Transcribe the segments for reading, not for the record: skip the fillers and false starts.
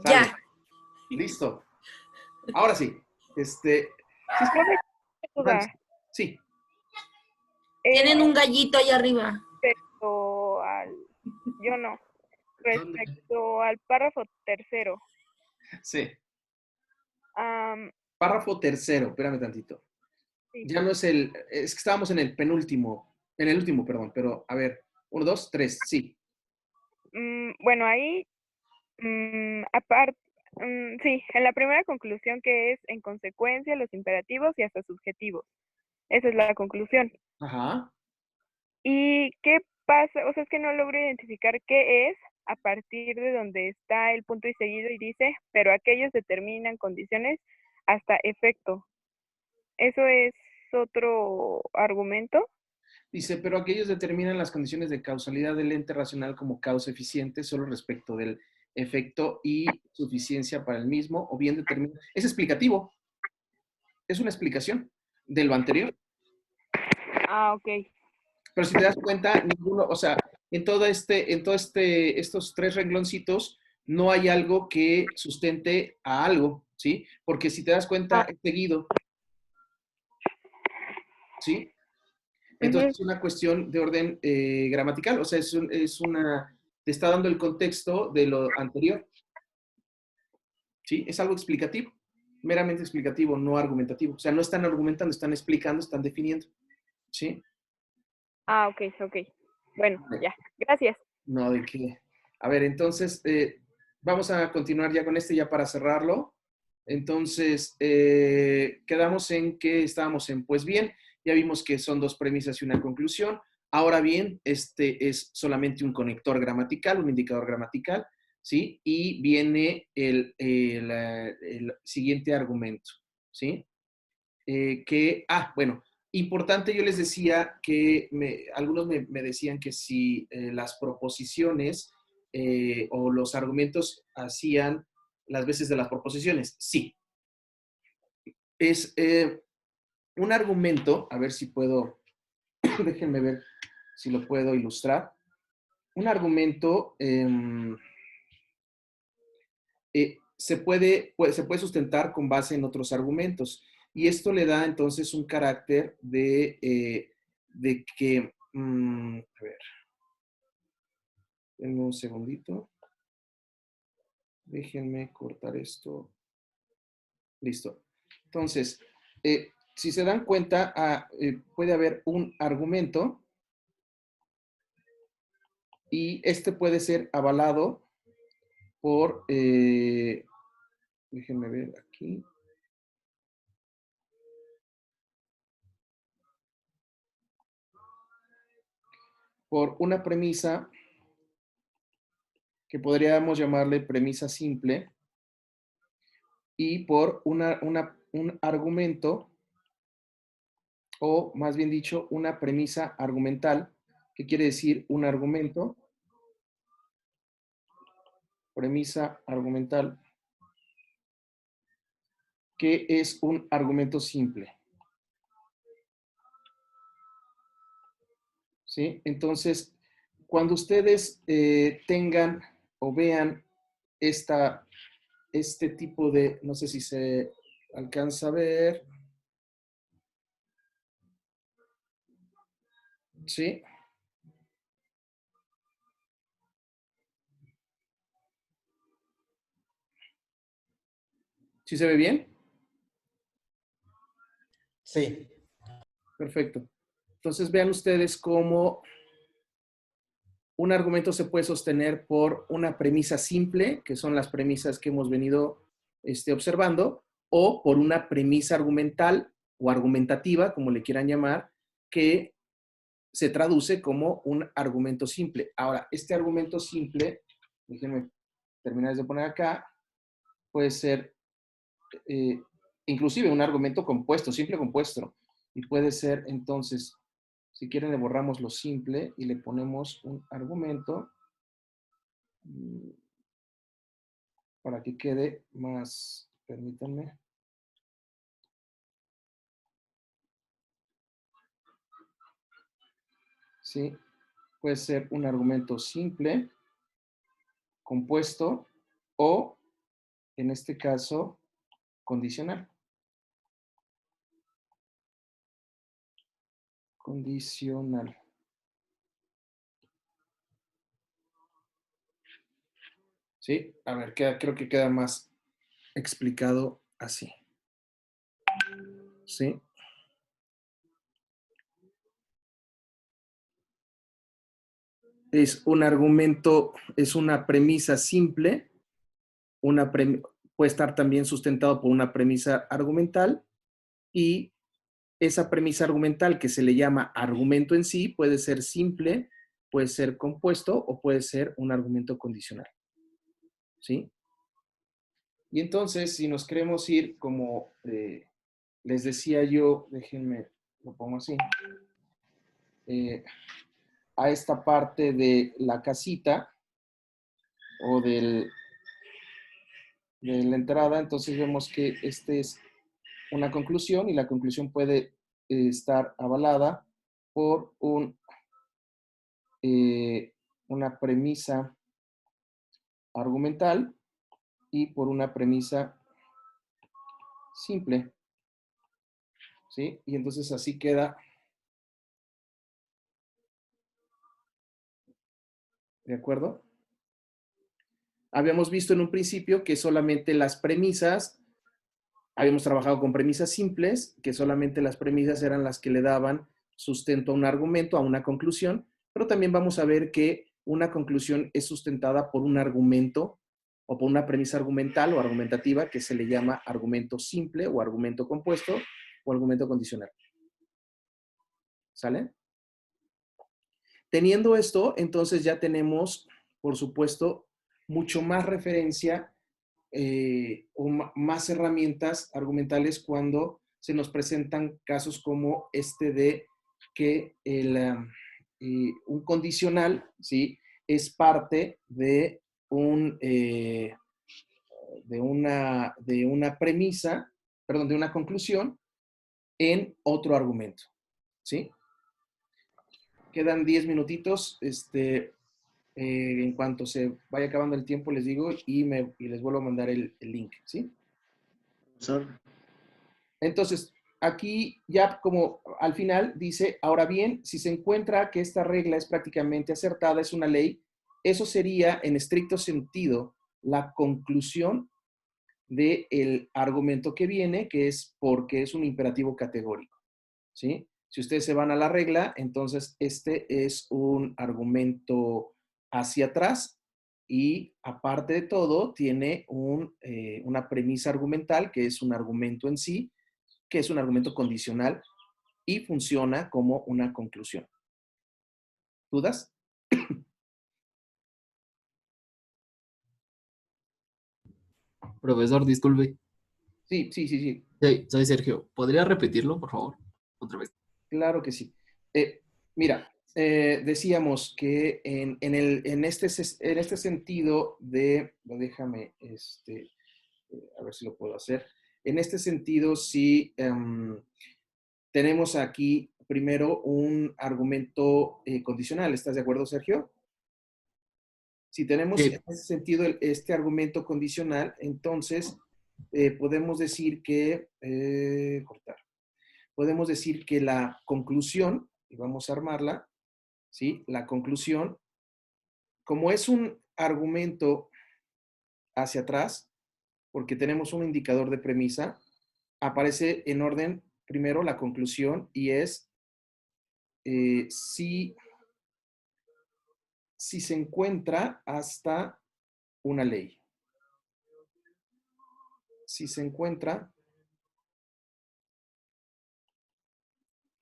Sale, Ya. listo. Ahora sí, sí, Profe, Vans, duda. sí, Es Tienen un gallito allá arriba. respecto al, yo no, ¿dónde? respecto al párrafo tercero. Sí. Am, Párrafo tercero, espérame tantito. sí. Ya no es que estábamos en el penúltimo, en el último, perdón, pero a ver, uno, dos, tres, sí. Bueno, ahí, aparte, sí, en la primera conclusión que es en consecuencia los imperativos y hasta subjetivos. Esa es la conclusión. Ajá. ¿Y qué pasa? O sea, es que no logro identificar qué es a partir de donde está el punto y seguido y dice, pero aquellos determinan condiciones hasta efecto. ¿Eso es otro argumento? Dice, pero aquellos determinan las condiciones de causalidad del ente racional como causa eficiente solo respecto del efecto y suficiencia para el mismo, o bien determinan. Es explicativo, es una explicación de lo anterior. Ah, ok. Pero si te das cuenta, ninguno, o sea, estos tres rengloncitos, no hay algo que sustente a algo, ¿sí? Porque si te das cuenta, Ah, es seguido, ¿sí? Entonces ujú. es una cuestión de orden gramatical, o sea, te está dando el contexto de lo anterior, ¿sí? Es algo explicativo, meramente explicativo, no argumentativo. O sea, no están argumentando, están explicando, están definiendo, ¿sí? Ah, ok, ok. Bueno, Vale. ya. Gracias. No, de qué. A ver, entonces, vamos a continuar ya con este, ya para cerrarlo. Entonces, quedamos en que estábamos en, pues bien, ya vimos que son dos premisas y una conclusión. Ahora bien, este es solamente un conector gramatical, un indicador gramatical, ¿sí? Y viene el siguiente argumento, ¿sí? Bueno, importante, yo les decía que algunos me decían que si las proposiciones o los argumentos hacían las veces de las proposiciones. Sí, es un argumento, a ver si puedo, déjenme ver si lo puedo ilustrar. Un argumento se puede sustentar con base en otros argumentos. Y esto le da entonces un carácter de que, a ver, denme un segundito, déjenme cortar esto. Listo. Entonces, si se dan cuenta, puede haber un argumento y este puede ser avalado por, déjenme ver aquí, por una premisa que podríamos llamarle premisa simple y por un argumento, o más bien dicho, una premisa argumental, que quiere decir un argumento, premisa argumental, que es un argumento simple. ¿Sí? Entonces, cuando ustedes tengan o vean este tipo de, no sé si se alcanza a ver, ¿sí? ¿Sí se ve bien? Sí. Perfecto. Entonces vean ustedes cómo un argumento se puede sostener por una premisa simple, que son las premisas que hemos venido observando, o por una premisa argumental o argumentativa, como le quieran llamar, que se traduce como un argumento simple. Ahora, este argumento simple, déjenme terminar de poner acá, puede ser eh, inclusive un argumento compuesto, simple compuesto, y puede ser entonces, si quieren le borramos lo simple y le ponemos un argumento para que quede más, permítanme. Sí, puede ser un argumento simple, compuesto o en este caso, condicional. Condicional. ¿Sí? A ver, creo que queda más explicado así. ¿Sí? Es un argumento, es una premisa simple, puede estar también sustentado por una premisa argumental y esa premisa argumental que se le llama argumento en sí puede ser simple, puede ser compuesto o puede ser un argumento condicional. ¿Sí? Y entonces, si nos queremos ir, como les decía yo, déjenme, lo pongo así, a esta parte de la casita o de la entrada, entonces vemos que este es una conclusión y la conclusión puede estar avalada por una premisa argumental y por una premisa simple. ¿Sí? Y entonces así queda. ¿De acuerdo? Habíamos visto en un principio que solamente las premisas, habíamos trabajado con premisas simples, que solamente las premisas eran las que le daban sustento a un argumento, a una conclusión, pero también vamos a ver que una conclusión es sustentada por un argumento o por una premisa argumental o argumentativa que se le llama argumento simple o argumento compuesto o argumento condicional. ¿Sale? Teniendo esto, entonces ya tenemos, por supuesto, mucho más referencia o más herramientas argumentales cuando se nos presentan casos como este de que un condicional, ¿sí? Es parte de, de una premisa, perdón, de una conclusión en otro argumento, ¿sí? Quedan 10 minutitos, en cuanto se vaya acabando el tiempo les digo y les vuelvo a mandar el link, ¿sí? Profesor. Entonces, aquí ya como al final dice, ahora bien, si se encuentra que esta regla es prácticamente acertada, es una ley, eso sería en estricto sentido la conclusión del argumento que viene, que es porque es un imperativo categórico, ¿sí? Si ustedes se van a la regla, entonces este es un argumento hacia atrás y aparte de todo tiene una premisa argumental que es un argumento en sí, que es un argumento condicional y funciona como una conclusión. ¿Dudas? Profesor, disculpe. Sí, sí, sí, sí. Sí, soy Sergio. ¿Podría repetirlo, por favor? Otra vez. Claro que sí. Mira, decíamos que en este sentido de, déjame, a ver si lo puedo hacer. En este sentido, sí, tenemos aquí primero un argumento condicional. ¿Estás de acuerdo, Sergio? Si tenemos en Sí. ese sentido este argumento condicional, entonces podemos decir que, cortar, podemos decir que la conclusión, y vamos a armarla, ¿sí? La conclusión, como es un argumento hacia atrás, porque tenemos un indicador de premisa, aparece en orden primero la conclusión y es si se encuentra hasta una ley. Si se encuentra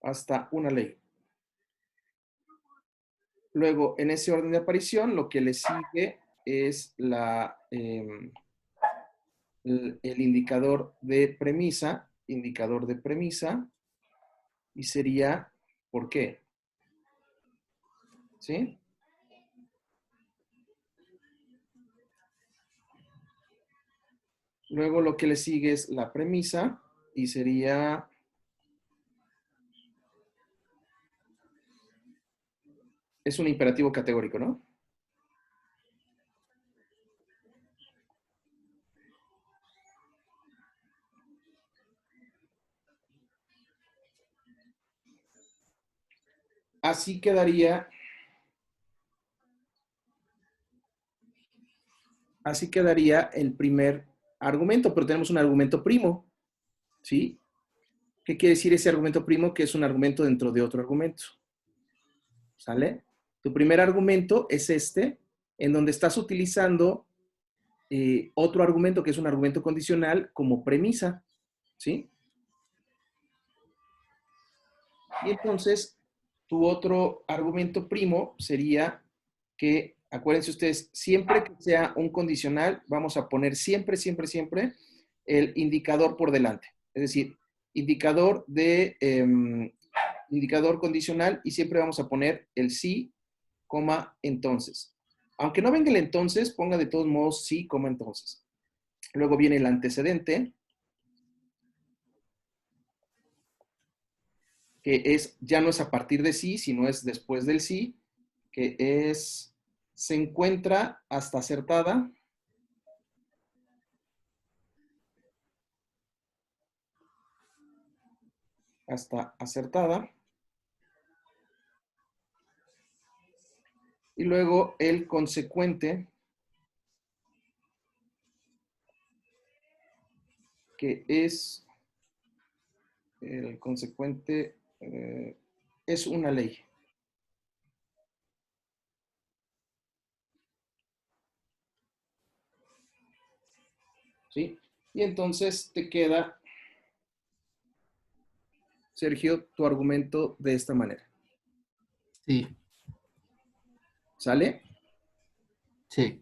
hasta una ley. Luego, en ese orden de aparición, lo que le sigue es el indicador de premisa, y sería ¿por qué? ¿Sí? Luego lo que le sigue es la premisa y sería es un imperativo categórico, ¿no? así quedaría el primer argumento, pero tenemos un argumento primo, ¿sí? ¿Qué quiere decir ese argumento primo? Que es un argumento dentro de otro argumento, ¿sale? Tu primer argumento es este, en donde estás utilizando otro argumento que es un argumento condicional como premisa, ¿sí? Y entonces, tu otro argumento primo sería que, acuérdense ustedes, siempre que sea un condicional, vamos a poner siempre, siempre, siempre el indicador por delante. Es decir, indicador condicional y siempre vamos a poner el sí, coma, entonces. Aunque no venga el entonces, ponga de todos modos sí, coma, entonces. Luego viene el antecedente, que ya no es a partir de sí, sino es después del sí, que es, se encuentra hasta acertada. Hasta acertada. Y luego el consecuente, que es, el consecuente es una ley. ¿Sí? Y entonces te queda, Sergio, tu argumento de esta manera. Sí, ¿Sale? sí.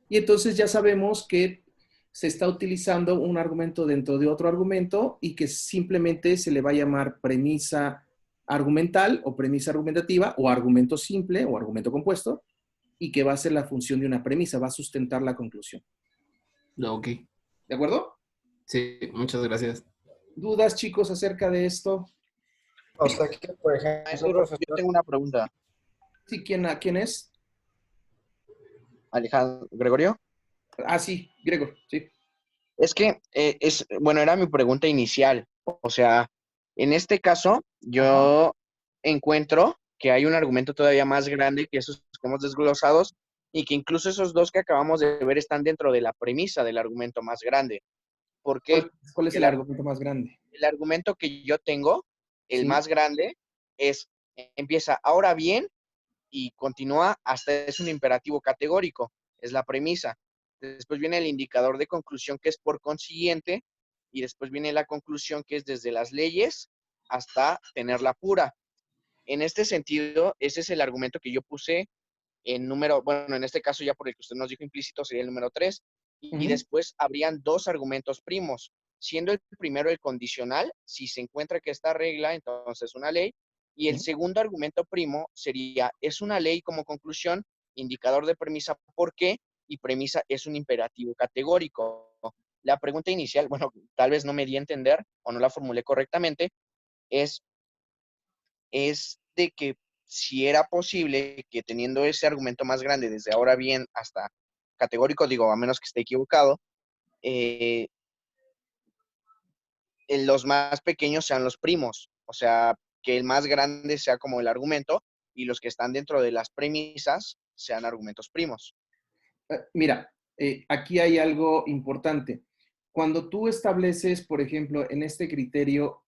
Y entonces ya sabemos que se está utilizando un argumento dentro de otro argumento y que simplemente se le va a llamar premisa argumental o premisa argumentativa o argumento simple o argumento compuesto y que va a ser la función de una premisa, va a sustentar la conclusión. Ok. ¿De acuerdo? Sí, muchas gracias. ¿Dudas, chicos, acerca de esto? O sea que, por ejemplo, Maestro, yo tengo una pregunta. Sí, ¿quién es? Alejandro, ¿Gregorio? Ah, sí, Grego, sí. Es que, bueno, era mi pregunta inicial. O sea, en este caso, yo encuentro que hay un argumento todavía más grande que esos que hemos desglosados y que incluso esos dos que acabamos de ver están dentro de la premisa del argumento más grande. ¿Por qué? ¿Cuál es el argumento más grande? El argumento que yo tengo, el Sí. más grande, empieza ahora bien y continúa hasta es un imperativo categórico, es la premisa. Después viene el indicador de conclusión, que es por consiguiente, y después viene la conclusión, que es desde las leyes hasta tenerla pura. En este sentido, ese es el argumento que yo puse en número, bueno, en este caso ya por el que usted nos dijo implícito sería el número 3, y después habrían dos argumentos primos, siendo el primero el condicional, si se encuentra que esta regla, entonces una ley, y el segundo argumento primo sería, es una ley como conclusión, indicador de premisa, ¿por qué? Y premisa es un imperativo categórico. La pregunta inicial, bueno, tal vez no me di a entender o no la formulé correctamente, es de que si era posible que teniendo ese argumento más grande desde ahora bien hasta categórico, digo, a menos que esté equivocado, los más pequeños sean los primos, o sea, que el más grande sea como el argumento y los que están dentro de las premisas sean argumentos primos. Mira, aquí hay algo importante. Cuando tú estableces, por ejemplo, en este criterio,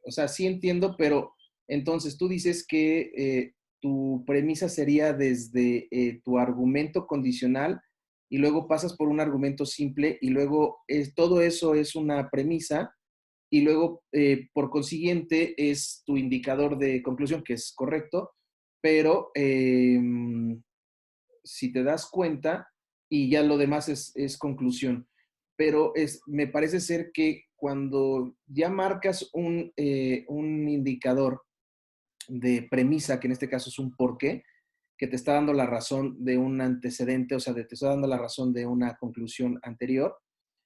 o sea, sí entiendo, pero entonces tú dices que tu premisa sería desde tu argumento condicional y luego pasas por un argumento simple y luego todo eso es una premisa y luego, por consiguiente, es tu indicador de conclusión, que es correcto, pero si te das cuenta, y ya lo demás es conclusión. Pero me parece ser que cuando ya marcas un indicador de premisa, que en este caso es un porqué, que te está dando la razón de un antecedente, o sea, te está dando la razón de una conclusión anterior,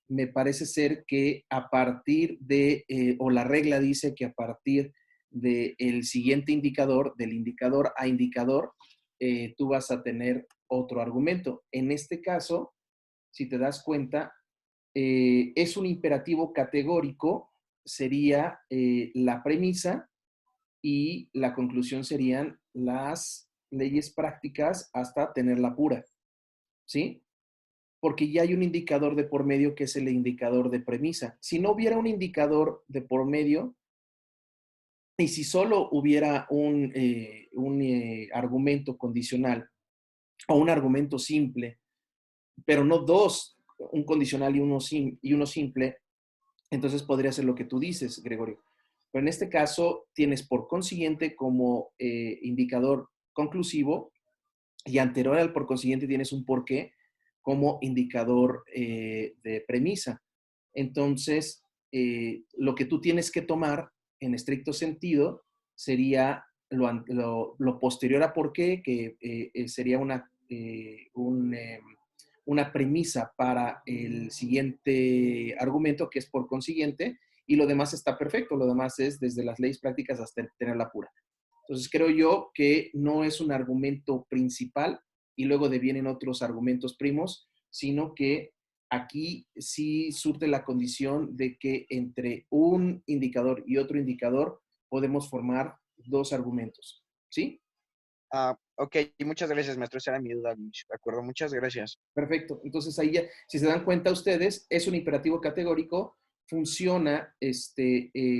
me parece ser que a partir de, o la regla dice que a partir del siguiente indicador, del indicador a indicador, tú vas a tener otro argumento. En este caso, si te das cuenta, es un imperativo categórico, sería la premisa, y la conclusión serían las leyes prácticas hasta tenerla pura, ¿sí? Porque ya hay un indicador de por medio que es el indicador de premisa. Si no hubiera un indicador de por medio, y si solo hubiera un argumento condicional o un argumento simple, pero no dos, un condicional y uno simple, entonces podría ser lo que tú dices, Gregorio. Pero en este caso tienes por consiguiente como indicador conclusivo y anterior al por consiguiente tienes un porqué como indicador de premisa. Entonces, lo que tú tienes que tomar en estricto sentido sería lo posterior a por qué, que sería una premisa para el siguiente argumento, que es por consiguiente, y lo demás está perfecto, lo demás es desde las leyes prácticas hasta tenerla pura. Entonces, creo yo que no es un argumento principal y luego devienen otros argumentos primos, sino que aquí sí surte la condición de que entre un indicador y otro indicador podemos formar dos argumentos. ¿Sí? Ok, y muchas gracias, maestro. Esa era mi duda al inicio. De acuerdo, muchas gracias. Perfecto. Entonces ahí ya, si se dan cuenta ustedes, es un imperativo categórico, funciona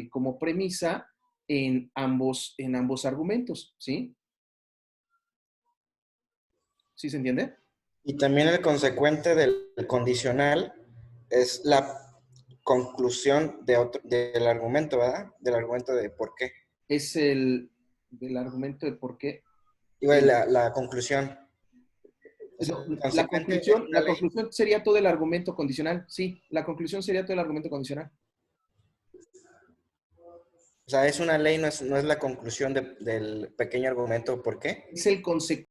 como premisa en ambos argumentos. ¿Sí? ¿Sí se entiende? Y también el consecuente del condicional es la conclusión del argumento, ¿verdad? Del argumento de por qué. Es del argumento de por qué. Digo, la conclusión. O sea, el La consecuente es conclusión, una la ley. conclusión sería todo el argumento condicional. Sí, la conclusión sería todo el argumento condicional. O sea, es una ley, no es la conclusión del pequeño argumento por qué. Es el consecuente